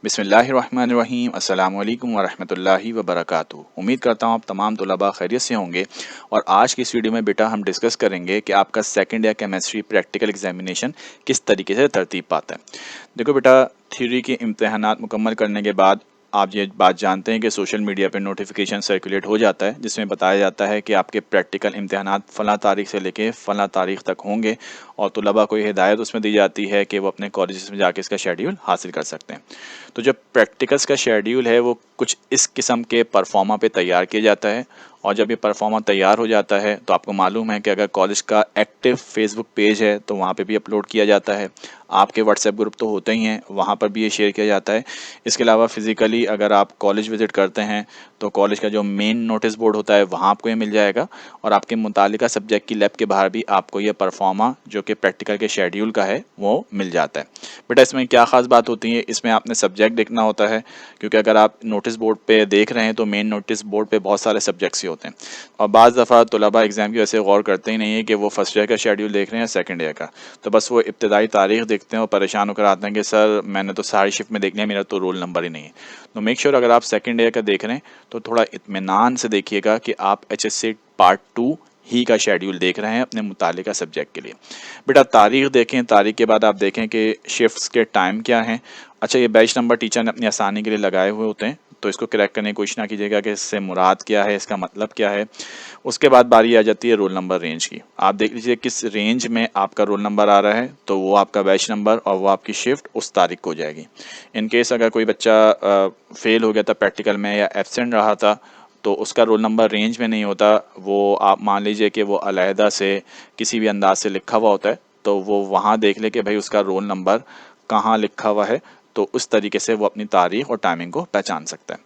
बिस्मिल्लाहिर्रहमानिर्रहीम अस्सलामुअलैकुम वरहमतुल्लाहि वबरकातुहू। उम्मीद करता हूँ आप तमाम तुलबा खैरियत से होंगे। और आज की इस वीडियो में बेटा हम डिस्कस करेंगे कि आपका second year chemistry practical examination किस तरीके से तरतीब पाता है। देखो बेटा, थ्योरी के इम्तहानात मुकम्मल करने के बाद आप ये बात जानते हैं कि सोशल मीडिया पे नोटिफिकेशन सर्कुलेट हो जाता है जिसमें बताया जाता है कि आपके प्रैक्टिकल इम्तहानात फ़लाँ तारीख से लेके फ़लाँ तारीख तक होंगे और तुलबा को ये हिदायत उसमें दी जाती है कि वो अपने कॉलेजेस में जाके इसका शेड्यूल हासिल कर सकते हैं। तो जो प्रैक्टिकल्स का शेड्यूल है वो कुछ इस किस्म के परफॉर्मा पे तैयार किया जाता है। और जब ये परफॉर्मा तैयार हो जाता है तो आपको मालूम है कि अगर कॉलेज का एक्टिव फेसबुक पेज है तो वहाँ पे भी अपलोड किया जाता है। आपके व्हाट्सएप ग्रुप तो होते ही हैं, वहाँ पर भी ये शेयर किया जाता है। इसके अलावा फिज़िकली अगर आप कॉलेज विज़िट करते हैं तो कॉलेज का जो मेन नोटिस बोर्ड होता है वहाँ आपको ये मिल जाएगा। और आपके मुतालिका सब्जेक्ट की लैब के बाहर भी आपको ये परफॉर्मा जो कि प्रैक्टिकल के शेड्यूल का है वो मिल जाता है। बेटा इसमें क्या ख़ास बात होती है, इसमें आपने सब्जेक्ट देखना होता है, क्योंकि अगर आप नोटिस बोर्ड पे देख रहे हैं तो मेन नोटिस बोर्ड पे बहुत सारे सब्जेक्ट्स ही होते हैं। और बाज़ दफ़ा तुलबा एग्ज़ाम की वजह से गौर करते ही नहीं है कि वो फर्स्ट ईयर का शेड्यूल देख रहे हैं या सेकंड ईयर का। तो बस वो इब्तदाई तारीख देखते हैं और परेशान होकर आते हैं कि सर मैंने तो सारी शिफ्ट में देख लिया, मेरा तो रोल नंबर ही नहीं है। तो मेक श्योर अगर आप सेकंड ईयर का देख रहे हैं तो थोड़ा इत्मीनान से देखिएगा कि आप HSC पार्ट 2 ही का शेड्यूल देख रहे हैं अपने मुतालिका सब्जेक्ट के लिए। बेटा तारीख देखें, तारीख के बाद आप देखें कि शिफ्ट्स के टाइम क्या हैं। अच्छा, ये बैच नंबर टीचर ने अपनी आसानी के लिए लगाए हुए होते हैं, तो इसको क्रैक करने की कोशिश ना कीजिएगा कि इससे मुराद क्या है, इसका मतलब क्या है। उसके बाद बारी आ जाती है रोल नंबर रेंज की। आप देख लीजिए किस रेंज में आपका रोल नंबर आ रहा है, तो वो आपका बैच नंबर और वो आपकी शिफ्ट उस तारीख को हो जाएगी। इन केस अगर कोई बच्चा फेल हो गया था प्रैक्टिकल में या एब्सेंट रहा था तो उसका रोल नंबर रेंज में नहीं होता, वो आप मान लीजिए कि वो अलहदा से किसी भी अंदाज से लिखा हुआ होता है, तो वो वहाँ देख ले कि भाई उसका रोल नंबर कहाँ लिखा हुआ है, तो उस तरीके से वो अपनी तारीख और टाइमिंग को पहचान सकता है।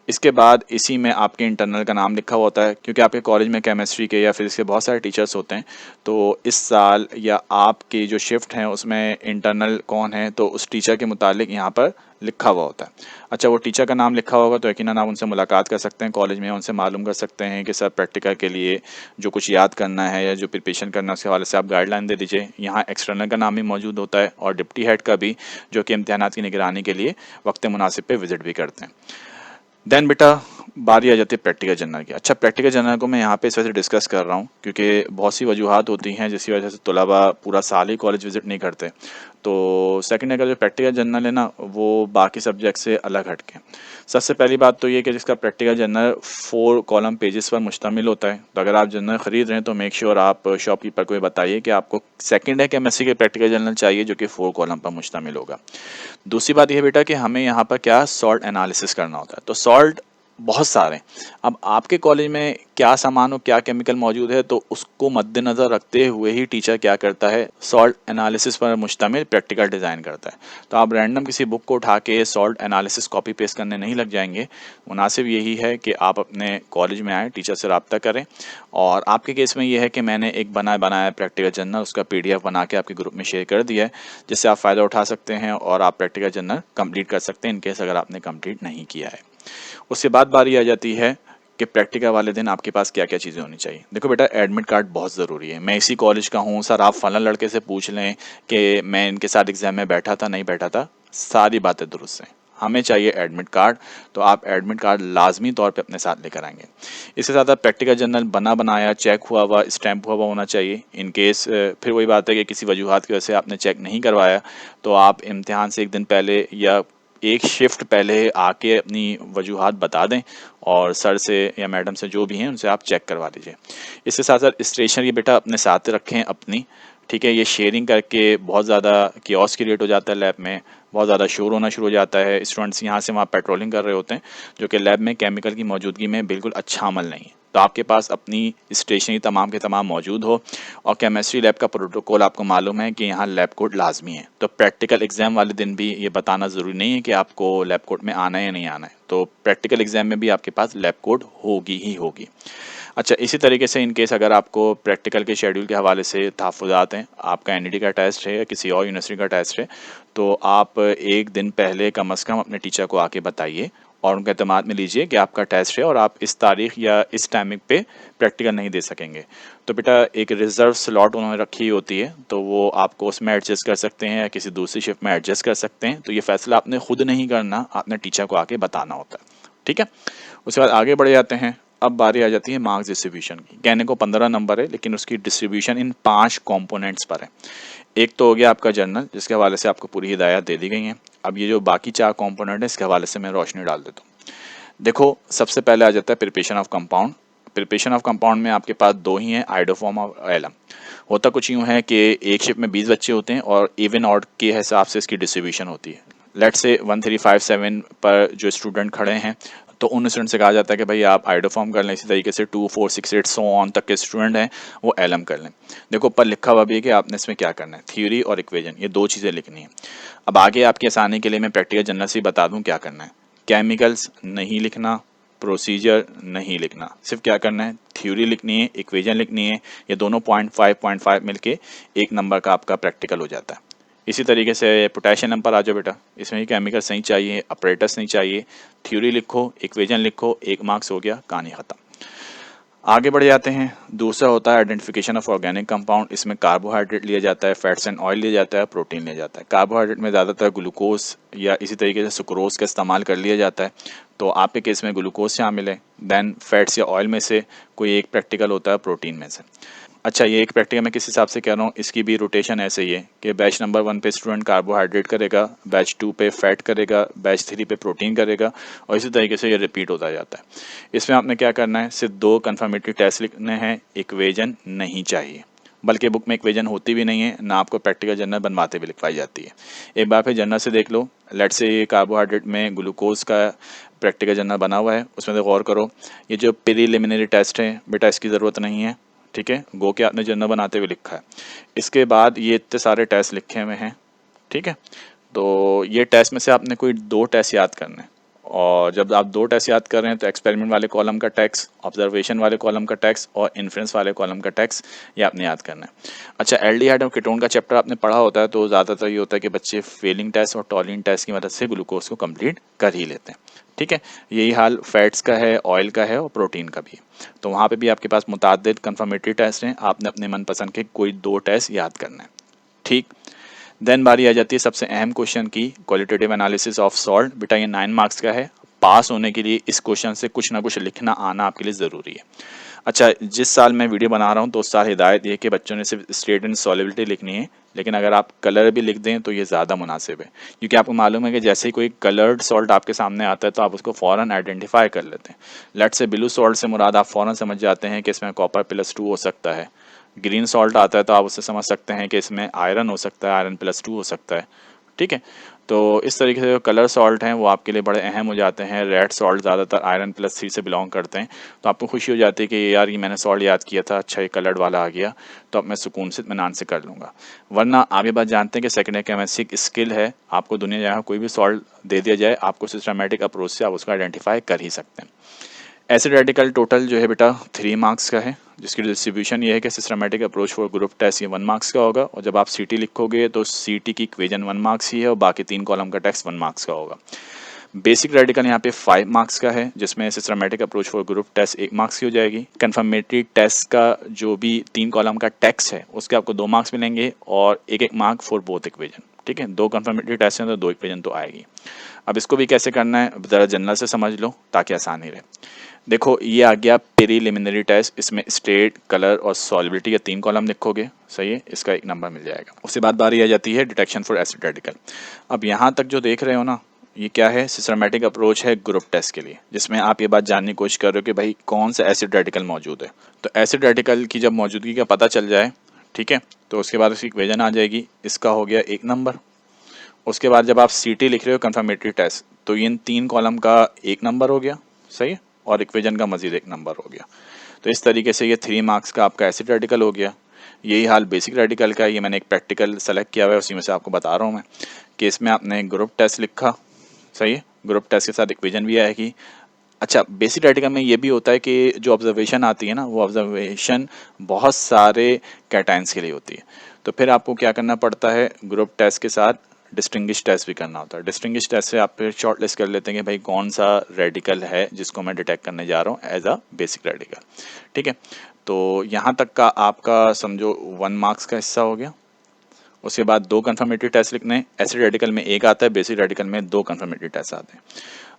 इसके बाद इसी में आपके इंटरनल का नाम लिखा हुआ होता है, क्योंकि आपके कॉलेज में केमिस्ट्री के या फिजिक्स के बहुत सारे टीचर्स होते हैं। तो इस साल या आपकी जो शिफ्ट हैं उसमें इंटरनल कौन है तो उस टीचर के मुतालिक यहाँ पर लिखा हुआ होता है। अच्छा, वो टीचर का नाम लिखा होगा तो यकीनन आप उनसे मुलाकात कर सकते हैं कॉलेज में, उनसे मालूम कर सकते हैं कि सर प्रैक्टिकल के लिए जो कुछ याद करना है या जो प्रिपरेशन करना है उसके हवाले से आप गाइडलाइन दे दीजिए। यहाँ एक्सटर्नल का नाम भी मौजूद होता है और डिप्टी हेड का भी, जो कि इम्तिहानात की निगरानी के लिए वक्त मुनासिब पे विजिट भी करते हैं। देन बेटा बारी आ जाती है प्रैक्टिकल जर्नल की। अच्छा, प्रैक्टिकल जर्नल को मैं यहाँ पे इस वजह से डिस्कस कर रहा हूँ क्योंकि बहुत सी वजूहात होती हैं जिसकी वजह से तुलबा पूरा साल ही कॉलेज विजिट नहीं करते। तो सेकंड ईयर का जो प्रैक्टिकल जर्नल है ना वो बाकी सब्जेक्ट से अलग हटके। सबसे पहली बात तो ये कि जिसका प्रैक्टिकल जर्नल 4 कॉलम पेजेस पर मुश्तमिल होता है। तो अगर आप जर्नल ख़रीद रहे हैं तो मेक श्योर आप शॉपकीपर को ये बताइए कि आपको सेकंड ईयर केमिस्ट्री के प्रैक्टिकल जर्नल चाहिए जो कि 4 कॉलम पर मुश्तमिल होगा। दूसरी बात यह बेटा कि हमें यहाँ पर क्या सॉल्ट एनालिसिस करना होता है। तो सॉल्ट बहुत सारे हैं। अब आपके कॉलेज में क्या सामान और क्या केमिकल मौजूद है तो उसको मद्देनज़र रखते हुए ही टीचर क्या करता है, सॉल्ट एनालिसिस पर मुश्तमिल प्रैक्टिकल डिज़ाइन करता है। तो आप रैंडम किसी बुक को उठा के सॉल्ट एनालिसिस कॉपी पेस्ट करने नहीं लग जाएंगे। मुनासिब यही है कि आप अपने कॉलेज में आएँ, टीचर से रब्ता करें। और आपके केस में ये है कि मैंने एक बनाया प्रैक्टिकल जर्नल उसका PDF बना के आपके ग्रुप में शेयर कर दिया है, जिससे आप फ़ायदा उठा सकते हैं और आप प्रैक्टिकल जर्नल कंप्लीट कर सकते हैं इनकेस अगर आपने कंप्लीट नहीं किया है। उसके बाद बारी आ जाती है कि प्रैक्टिकल वाले दिन आपके पास क्या क्या चीज़ें होनी चाहिए। देखो बेटा, एडमिट कार्ड बहुत ज़रूरी है। मैं इसी कॉलेज का हूँ सर, आप फलां लड़के से पूछ लें कि मैं इनके साथ एग्ज़ाम में बैठा था नहीं बैठा था, सारी बातें दुरुस्त हैं। हमें चाहिए एडमिट कार्ड, तो आप एडमिट कार्ड लाजमी तौर पे अपने साथ लेकर आएंगे। इसके साथ आप प्रैक्टिकल जर्नल बना बनाया चेक हुआ हुआ स्टैम्प हुआ हुआ होना चाहिए। इन केस फिर वही बात है कि किसी वजूहात की वजह से आपने चेक नहीं करवाया तो आप इम्तिहान से एक दिन पहले या एक शिफ्ट पहले आके अपनी वजूहात बता दें और सर से या मैडम से जो भी हैं उनसे आप चेक करवा लीजिए। इसके साथ साथ स्टेशनरी बेटा अपने साथ रखें अपनी, ठीक है। ये शेयरिंग करके बहुत ज़्यादा कियोस्क क्रिएट हो जाता है लैब में, बहुत ज़्यादा शोर होना शुरू हो जाता है। स्टूडेंट्स यहाँ से वहाँ पेट्रोलिंग कर रहे होते हैं जो कि लैब में केमिकल की मौजूदगी में बिल्कुल अच्छा अमल नहीं है। तो आपके पास अपनी स्टेशनरी तमाम के तमाम मौजूद हो। और केमिस्ट्री लैब का प्रोटोकॉल आपको मालूम है कि यहाँ लैब कोट लाजमी है। तो प्रैक्टिकल एग्जाम वाले दिन भी ये बताना ज़रूरी नहीं है कि आपको लैब कोट में आना है या नहीं आना है। तो प्रैक्टिकल एग्जाम में भी आपके पास लैब कोट होगी ही होगी। अच्छा, इसी तरीके से इन केस अगर आपको प्रैक्टिकल के शेड्यूल के हवाले से तहफ़्फ़ुज़ात हैं, आपका NET का टेस्ट है या किसी और यूनिवर्सिटी का टेस्ट है, तो आप एक दिन पहले कम अज़ कम अपने टीचर को आके बताइए और उनके एतमाद में लीजिए कि आपका टेस्ट है और आप इस तारीख या इस टाइमिंग पे प्रैक्टिकल नहीं दे सकेंगे। तो बेटा एक रिजर्व स्लॉट उन्होंने रखी होती है, तो वो आपको उसमें एडजस्ट कर सकते हैं या किसी दूसरी शिफ्ट में एडजस्ट कर सकते हैं। तो ये फैसला आपने खुद नहीं करना, आपने टीचर को आके बताना होता है। ठीक है, उसके बाद आगे बढ़ जाते हैं। अब बारी आ जाती है मार्क्स डिस्ट्रीब्यूशन की। कहने को 15 नंबर है, लेकिन उसकी डिस्ट्रीब्यूशन इन 5 कंपोनेंट्स पर है। एक तो हो गया आपका जर्नल, जिसके हवाले से आपको पूरी हिदायत दे दी गई हैं। अब ये जो बाकी 4 कंपोनेंट है, इसके हवाले से मैं रोशनी डाल देता हूँ। देखो, सबसे पहले आ जाता है preparation of compound. Preparation of compound में आपके पास 2 ही हैं, आइडोफॉर्म और एलम। होता कुछ यूँ है कि एक शिफ्ट में 20 बच्चे होते हैं और इवन ऑड के हिसाब से इसकी डिस्ट्रीब्यूशन होती है। लेट्स से 1357 पर जो स्टूडेंट खड़े हैं, तो उन स्टूडेंट से कहा जाता है कि भाई आप आइडोफॉर्म कर लें। इसी तरीके से 2 4 6 8 सो ऑन तक के स्टूडेंट हैं, वो एलम कर लें। देखो ऊपर लिखा हुआ भी है कि आपने इसमें क्या करना है, थ्योरी और इक्वेशन, ये 2 चीज़ें लिखनी है। अब आगे आपकी आसानी के लिए मैं प्रैक्टिकल जर्नल से बता दूं क्या करना है। केमिकल्स नहीं लिखना, प्रोसीजर नहीं लिखना, सिर्फ क्या करना है, थ्योरी लिखनी है, इक्वेशन लिखनी है। ये दोनों 0.5 मिलके 1 नंबर का आपका प्रैक्टिकल हो जाता है। इसी तरीके से पोटेशियम नंबर आ जाओ बेटा, इसमें ही केमिकल्स नहीं चाहिए, अपरेटस नहीं चाहिए, थ्योरी लिखो, इक्वेशन लिखो, 1 मार्क्स हो गया, कहानी खत्म। आगे बढ़ जाते हैं। दूसरा होता है आइडेंटिफिकेशन ऑफ ऑर्गेनिक कंपाउंड। इसमें कार्बोहाइड्रेट लिया जाता है, फैट्स एंड ऑयल लिया जाता है, प्रोटीन लिया जाता है। कार्बोहाइड्रेट में ज़्यादातर ग्लूकोज या इसी तरीके से सुक्रोज का इस्तेमाल कर लिया जाता है, तो आपके केस में ग्लूकोज शामिल है। देन फैट्स या ऑयल में से कोई एक प्रैक्टिकल होता है प्रोटीन में से। अच्छा, ये एक प्रैक्टिकल मैं किस हिसाब से कह रहा हूँ, इसकी भी रोटेशन ऐसे ही है कि बैच नंबर 1 पे स्टूडेंट कार्बोहाइड्रेट करेगा, बैच 2 पे फैट करेगा, बैच 3 पे प्रोटीन करेगा, और इसी तरीके से ये रिपीट होता जाता है। इसमें आपने क्या करना है, सिर्फ 2 कन्फर्मेटरी टेस्ट लिखने हैं, इक्वेशन नहीं चाहिए। बल्कि बुक में इक्वेशन होती भी नहीं है, ना आपको प्रैक्टिकल जर्नल बनवाते भी लिखवाई जाती है। एक बार फिर जर्नल से देख लो। लेट्स से ये कार्बोहाइड्रेट में ग्लूकोज का प्रैक्टिकल जर्नल बना हुआ है, उसमें तो गौर करो। ये जो प्रीलिमिनरी टेस्ट है बेटा, इसकी ज़रूरत नहीं है। ठीक है, गो के आपने जर्नल बनाते हुए लिखा है। इसके बाद ये इतने सारे टेस्ट लिखे हुए हैं। ठीक है, तो ये टेस्ट में से आपने कोई 2 टेस्ट याद करने हैं, और जब आप 2 टेस्ट याद कर रहे हैं तो एक्सपेरिमेंट वाले कॉलम का टेक्स्ट, ऑब्जर्वेशन वाले कॉलम का टेक्स्ट और इन्फ्रेंस वाले कॉलम का टेक्स्ट, ये आपने याद करना है। अच्छा, एल्डिहाइड और कीटोन का चैप्टर आपने पढ़ा होता है, तो ज़्यादातर ये होता है कि बच्चे फेलिंग टेस्ट और टॉलिन टेस्ट की मदद से ग्लूकोज को कंप्लीट कर ही लेते हैं। ठीक है, यही हाल फैट्स का है, ऑयल का है और प्रोटीन का भी। तो वहाँ पे भी आपके पास मुताद्दिद कंफर्मेटरी टेस्ट हैं, आपने अपने मनपसंद के कोई 2 टेस्ट याद करना है। ठीक, देन बारी आ जाती है सबसे अहम क्वेश्चन की, क्वालिटेटिव एनालिसिस ऑफ सॉल्ट। बेटा ये 9 मार्क्स का है। पास होने के लिए इस क्वेश्चन से कुछ ना कुछ लिखना आना आपके लिए ज़रूरी है। अच्छा, जिस साल मैं वीडियो बना रहा हूँ तो उस साल हिदायत ये कि बच्चों ने सिर्फ स्टेट एंड सॉलिबिलिटी लिखनी है, लेकिन अगर आप कलर भी लिख दें तो ये ज़्यादा मुनासिब है, क्योंकि आपको मालूम है कि जैसे ही कोई कलर्ड सॉल्ट आपके सामने आता है तो आप उसको फ़ौरन आइडेंटिफाई कर लेते हैं। लेट्स से ब्लू सॉल्ट से मुराद आप फ़ौरन समझ जाते हैं कि इसमें कॉपर +2 हो सकता है। ग्रीन सॉल्ट आता है तो आप उससे समझ सकते हैं कि इसमें आयरन हो सकता है, आयरन +2 हो सकता है। ठीक है, तो इस तरीके से जो कलर सॉल्ट हैं वो आपके लिए बड़े अहम हो जाते हैं। रेड सॉल्ट ज़्यादातर आयरन +3 से बिलोंग करते हैं, तो आपको खुशी हो जाती है कि यार ये मैंने सॉल्ट याद किया था, अच्छा ये कलर्ड वाला आ गया, तो अब मैं सुकून से इत्मीनान से कर लूँगा। वरना आप ये बात जानते हैं कि सेकेंड ईयर केमिस्ट्री एक स्किल है, आपको दुनिया जहाँ कोई भी सॉल्ट दे दिया जाए, आपको सिस्टमेटिक अप्रोच से आप उसको आइडेंटिफाई कर ही सकते हैं। एसिड रेडिकल टोटल जो है बेटा 3 मार्क्स का है, जिसकी डिस्ट्रीब्यूशन ये है कि systematic approach for group test ये 1 मार्क्स का होगा, और जब आप सीटी लिखोगे तो सीटी की इक्वेशन 1 मार्क्स ही है और बाकी 3 कॉलम का टेक्स्ट 1 मार्क्स का होगा। बेसिक रेडिकल यहाँ पे 5 मार्क्स का है, जिसमें systematic approach for group test 1 marks की हो जाएगी। कन्फर्मेटरी टेस्ट का जो भी 3 कॉलम का टेक्स्ट है उसके आपको 2 मार्क्स मिलेंगे और 1-1 मार्क फॉर बोथ इक्वेशन। ठीक है, 2 कन्फर्मेटरी टेस्ट हैं तो 2 इक्वेशन तो आएगी। अब इसको भी कैसे करना है ज़रा जनरल से समझ लो ताकि आसानी रहे। देखो, ये आ गया प्रीलिमिनरी टेस्ट, इसमें स्टेट, कलर और सॉलिबिलिटी के 3 कॉलम लिखोगे, सही है, इसका 1 नंबर मिल जाएगा। उसके बाद बारी आ जाती है डिटेक्शन फॉर एसिड रेडिकल। अब यहाँ तक जो देख रहे हो ना, ये क्या है, सिस्टमेटिक अप्रोच है ग्रुप टेस्ट के लिए, जिसमें आप ये बात जानने की कोशिश कर रहे हो कि भाई कौन सा एसिड रेडिकल मौजूद है। तो एसिड रेडिकल की जब मौजूदगी का पता चल जाए, ठीक है, तो उसके बाद उसकी इक्वेशन आ जाएगी, इसका हो गया 1 नंबर। उसके बाद जब आप सीटी लिख रहे हो कंफर्मेटरी टेस्ट, तो इन 3 कॉलम का 1 नंबर हो गया, सही है, और इक्वेशन का मजीद 1 नंबर हो गया। तो इस तरीके से ये 3 मार्क्स का आपका एसिड रेडिकल हो गया। यही हाल बेसिक रेडिकल का है, ये मैंने एक प्रैक्टिकल सेलेक्ट किया हुआ है, उसी में से आपको बता रहा हूँ मैं कि इसमें आपने ग्रुप टेस्ट लिखा, सही है, ग्रुप टेस्ट के साथ इक्वेशन भी आएगी। अच्छा, बेसिक रेडिकल में ये भी होता है कि जो ऑब्जर्वेशन आती है ना, वो ऑब्जर्वेशन बहुत सारे कैटाइंस के लिए होती है, तो फिर आपको क्या करना पड़ता है, ग्रुप टेस्ट के साथ डिस्टिंग्विश टेस्ट भी करना होता है। डिस्टिंग्विश टेस्ट से आप फिर शॉर्ट लिस्ट कर लेते हैं कि भाई कौन सा रेडिकल है जिसको मैं डिटेक्ट करने जा रहा हूँ एज अ बेसिक रेडिकल। ठीक है, तो यहाँ तक का आपका समझो 1 मार्क्स का हिस्सा हो गया। उसके बाद 2 कंफर्मेटरी टेस्ट लिखने, एसिड रेडिकल में 1 आता है, बेसिक रेडिकल में 2 कंफर्मेटरी टेस्ट आते हैं।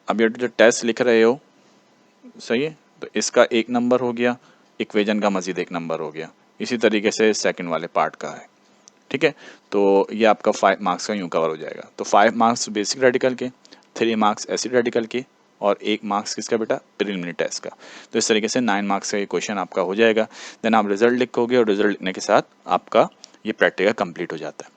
अब ये जो टेस्ट लिख रहे हो, सही है, तो इसका 1 नंबर हो गया, इक्वेजन का मजीद 1 नंबर हो गया। इसी तरीके से सेकंड वाले पार्ट का है। ठीक है, तो ये आपका 5 मार्क्स का यूँ कवर हो जाएगा। तो 5 मार्क्स बेसिक रेडिकल के, 3 मार्क्स एसिड रेडिकल के और 1 मार्क्स किसका बेटा, प्रीलिमिनरी टेस्ट का। तो इस तरीके से 9 मार्क्स का ये क्वेश्चन आपका हो जाएगा। देन आप रिजल्ट लिखोगे और रिजल्ट लिखने के साथ आपका ये प्रैक्टिकल कंप्लीट हो जाता है।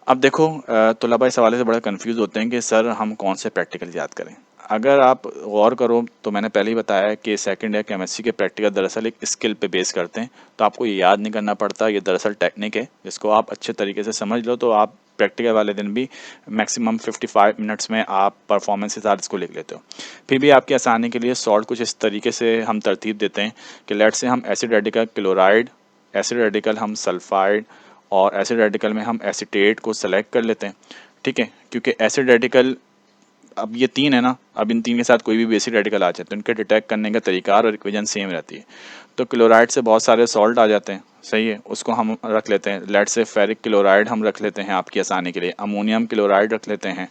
अब देखो तलबा इस हवाले से बड़ा कंफ्यूज होते हैं कि सर हम कौन से प्रैक्टिकल याद करें। अगर आप गौर करो तो मैंने पहले ही बताया कि सेकंड ईयर केमिस्ट्री के प्रैक्टिकल दरअसल एक स्किल पे बेस करते हैं, तो आपको ये याद नहीं करना पड़ता। ये दरअसल टेक्निक है जिसको आप अच्छे तरीके से समझ लो तो आप प्रैक्टिकल वाले दिन भी मैक्सिमम 55 मिनट्स में आप परफॉर्मेंस के साथ इसको लिख लेते हो। फिर भी आपकी आसानी के लिए सॉल्ट कुछ इस तरीके से हम तरतीब देते हैं कि लेट से हम acid radical chloride, acid radical हम सल्फाइड और एसिड रेडिकल में हम एसीटेट को सेलेक्ट कर लेते हैं। ठीक है, क्योंकि एसिड रेडिकल अब ये 3 है ना, अब इन 3 के साथ कोई भी बेसिक रेडिकल आ जाए तो इनके डिटेक्ट करने का तरीका और इक्वेशन सेम रहती है। तो क्लोराइड से बहुत सारे सॉल्ट आ जाते हैं, सही है, उसको हम रख लेते हैं। लेट से फेरिक क्लोराइड हम रख लेते हैं आपकी आसानी के लिए, अमोनियम क्लोराइड रख लेते हैं।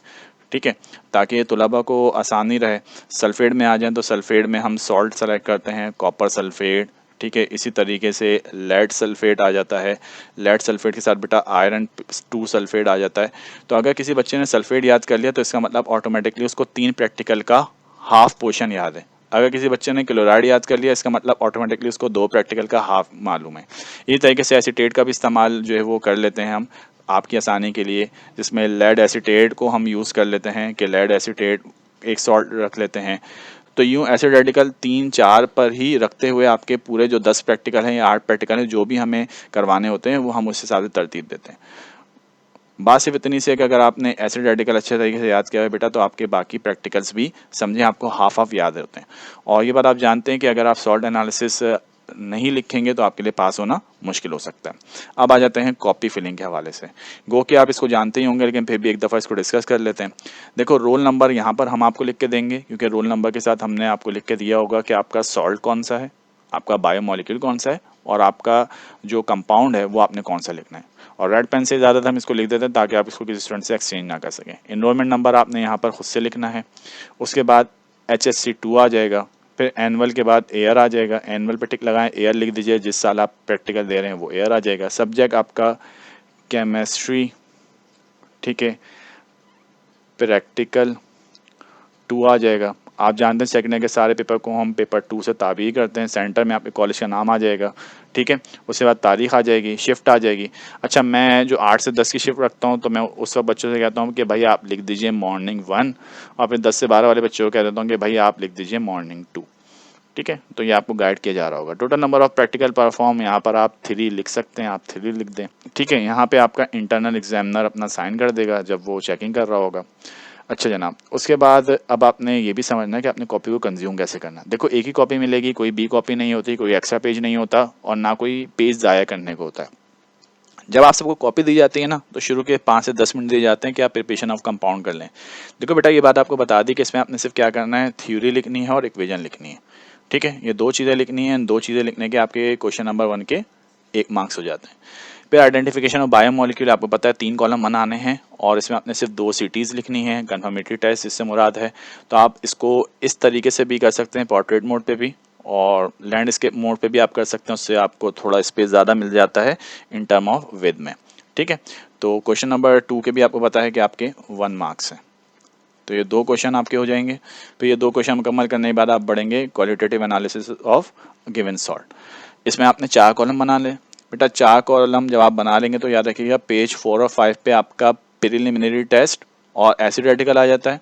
ठीक है, ताकि तलबा को आसानी रहे। सल्फेट में आ जाएँ तो सल्फेट में हम सॉल्ट सेलेक्ट करते हैं, कॉपर सल्फेट। ठीक है, इसी तरीके से लेड सल्फेट आ जाता है, लेड सल्फेट के साथ बेटा आयरन 2 सल्फेट आ जाता है। तो अगर किसी बच्चे ने सल्फेट याद कर लिया तो इसका मतलब ऑटोमेटिकली उसको 3 प्रैक्टिकल का हाफ पोर्शन याद है। अगर किसी बच्चे ने क्लोराइड याद कर लिया इसका मतलब ऑटोमेटिकली उसको 2 प्रैक्टिकल का हाफ मालूम है। इसी तरीके से एसीटेट का भी इस्तेमाल जो है वो कर लेते हैं हम आपकी आसानी के लिए, जिसमें लेड एसीटेट को हम यूज़ कर लेते हैं कि लेड एसीटेट एक सॉल्ट रख लेते हैं। तो यूँ एसिड रेडिकल 3-4 पर ही रखते हुए आपके पूरे जो 10 प्रैक्टिकल हैं या 8 प्रैक्टिकल हैं जो भी हमें करवाने होते हैं वो हम उस हिसाब से तरतीब देते हैं। बात सिर्फ इतनी सी है कि अगर आपने एसिड रेडिकल अच्छे तरीके से याद किया है बेटा तो आपके बाकी प्रैक्टिकल्स भी समझें आपको हाफ हाफ याद होते हैं। और ये बात आप जानते हैं कि अगर आप सॉल्ट एनालिसिस नहीं लिखेंगे तो आपके लिए पास होना मुश्किल हो सकता है। अब आ जाते हैं कॉपी फिलिंग के हवाले से। गो कि आप इसको जानते ही होंगे लेकिन फिर भी एक दफ़ा इसको डिस्कस कर लेते हैं। देखो रोल नंबर यहाँ पर हम आपको लिख के देंगे क्योंकि रोल नंबर के साथ हमने आपको लिख के दिया होगा कि आपका सॉल्ट कौन सा है, आपका बायोमोलिक्यूल कौन सा है और आपका जो कंपाउंड है वो आपने कौन सा लिखना है। और रेड पेन से ज़्यादा हम इसको लिख देते हैं ताकि आप इसको किसी स्टूडेंट से एक्सचेंज ना कर सकें। इनरोलमेंट नंबर आपने यहाँ पर खुद से लिखना है। उसके बाद HSC2 आ जाएगा, फिर एनुअल के बाद एयर आ जाएगा, एनुअल पे टिक लगाएं, एयर लिख दीजिए, जिस साल आप प्रैक्टिकल दे रहे हैं वो एयर आ जाएगा। सब्जेक्ट आपका केमिस्ट्री, ठीक है, प्रैक्टिकल 2 आ जाएगा। आप जानते हैं सेकंड ईयर के सारे पेपर को हम पेपर 2 से ताबीर करते हैं। सेंटर में आपके कॉलेज का नाम आ जाएगा, ठीक है, उसके बाद तारीख आ जाएगी, शिफ्ट आ जाएगी। अच्छा, मैं जो 8 से 10 की शिफ्ट रखता हूँ तो मैं उस वक्त बच्चों से कहता हूँ कि भाई आप लिख दीजिए मॉर्निंग 1 और फिर 10 से 12 वाले बच्चों को कह देता हूँ कि भाई आप लिख दीजिए मॉर्निंग 2। ठीक है, तो ये आपको गाइड किया जा रहा होगा। Total number of practical perform यहाँ पर आप 3 लिख सकते हैं, आप 3 लिख दें। ठीक है, यहाँ पे आपका इंटरनल एग्जामिनर अपना साइन कर देगा जब वो चेकिंग कर रहा होगा। अच्छा जनाब, उसके बाद अब आपने ये भी समझना है कि आपने कॉपी को कंज्यूम कैसे करना है। देखो एक ही कॉपी मिलेगी, कोई बी कॉपी नहीं होती, कोई एक्स्ट्रा पेज नहीं होता और ना कोई पेज ज़ाया करने को होता है। जब आप सबको कॉपी दी जाती है ना तो शुरू के 5 से 10 मिनट दिए जाते हैं कि आप प्रिपरेशन ऑफ कंपाउंड कर लें। देखो बेटा ये बात आपको बता दी कि इसमें आपने सिर्फ क्या करना है, थ्योरी लिखनी है और इक्वेशन लिखनी है। ठीक है, ये 2 चीज़ें लिखनी है, इन 2 चीज़ें लिखने के आपके क्वेश्चन नंबर 1 के 1 मार्क्स हो जाते हैं। फिर आइडेंटिफिकेशन ऑफ बायोमोलिक्यूल आपको पता है 3 कॉलम बनाने हैं और इसमें आपने सिर्फ 2 सिटीज़ लिखनी है, कन्फर्मेटरी टेस्ट इससे मुराद है। तो आप इसको इस तरीके से भी कर सकते हैं, पोर्ट्रेट मोड पे भी और लैंडस्केप मोड पे भी आप कर सकते हैं, उससे आपको थोड़ा स्पेस ज़्यादा मिल जाता है इन टर्म ऑफ विद में। ठीक है, तो क्वेश्चन नंबर 2 के भी आपको पता है कि आपके 1 मार्क्स हैं, तो ये 2 क्वेश्चन आपके हो जाएंगे। फिर ये 2 क्वेश्चन मुकम्मल करने के बाद आप बढ़ेंगे qualitative analysis of given salt. इसमें आपने 4 कॉलम बना ले बेटा। 4 कॉलम जब आप बना लेंगे तो याद रखिएगा पेज 4 और 5 पे आपका प्रिलिमिनरी टेस्ट और एसिड रेडिकल आ जाता है।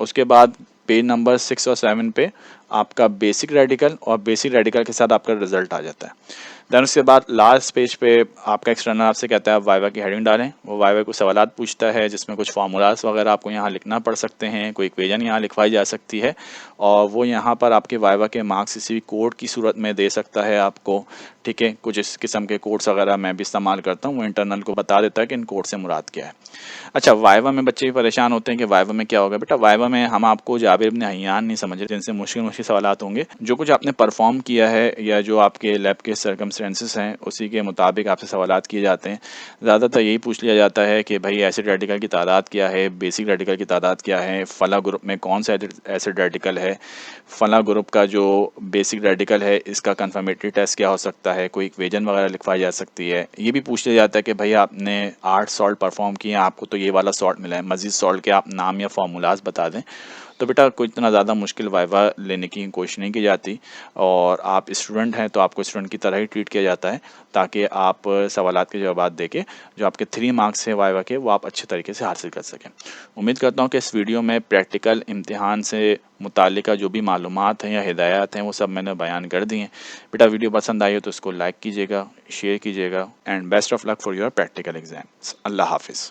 उसके बाद पेज नंबर 6 और 7 पे आपका बेसिक रेडिकल और बेसिक रेडिकल के साथ आपका रिजल्ट आ जाता है। देन उसके बाद लास्ट पेज पे आपका एक्सटर्नल आपसे कहता है आप वाइवा की हेडिंग डालें। वो वाइवा को सवालात पूछता है जिसमें कुछ फार्मूलाज वगैरह आपको यहाँ लिखना पड़ सकते हैं, कोई इक्वेशन यहाँ लिखवाई जा सकती है और वो यहाँ पर आपके वाइवा के मार्क्स किसी भी कोड की सूरत में दे सकता है आपको। ठीक है, कुछ इस किस्म के कोड्स वगैरह मैं भी इस्तेमाल करता हूँ, वो इंटरनल को बता देता है कि इन कोड से मुराद क्या है। अच्छा, वाइवा में बच्चे भी परेशान होते हैं कि वाइवा में क्या होगा। बेटा वाइवा में हम आपको जाबिर इब्न हय्यान नहीं समझ रहे, जिनसे मुश्किल मुश्किल सवालात होंगे, जो कुछ आपने परफॉर्म किया है या जो आपके लैब के सर्कमस्टेंसेस हैं उसी के मुताबिक आपसे सवालात किए जाते हैं। ज़्यादातर यही पूछ लिया जाता है कि भाई एसिड रेडिकल की तादाद क्या है, बेसिक रेडिकल की तादाद क्या है, फला ग्रुप में कौन सा एसिड रेडिकल है, फला ग्रुप का जो बेसिक रेडिकल है इसका कंफर्मेटरी टेस्ट क्या हो सकता है, कोई इक्वेशन वगैरह लिखवाई जा सकती है। ये भी पूछ लिया जाता है कि भाई आपने 8 सॉल्ट परफॉर्म किए हैं, आपको तो ये वाला सॉल्ट मिला है, मजीद सॉल्ट के आप नाम या फार्मूलाज बता दें। तो बेटा कोई इतना ज़्यादा मुश्किल वाइवा लेने की कोशिश नहीं की जाती, और आप स्टूडेंट हैं तो आपको स्टूडेंट की तरह ही ट्रीट किया जाता है, ताकि आप सवालात के जवाब दे के जो आपके 3 मार्क्स हैं वाइवा के वो आप अच्छे तरीके से हासिल कर सकें। उम्मीद करता हूँ कि इस वीडियो में प्रैक्टिकल इम्तिहान से मुतालिका जो भी मालूमात हैं या हिदायत हैं वो सब मैंने बयान कर दी हैं। बेटा वीडियो पसंद आई हो तो इसको लाइक कीजिएगा, शेयर कीजिएगा, and best of luck for your practical exams. अल्लाह हाफिज़।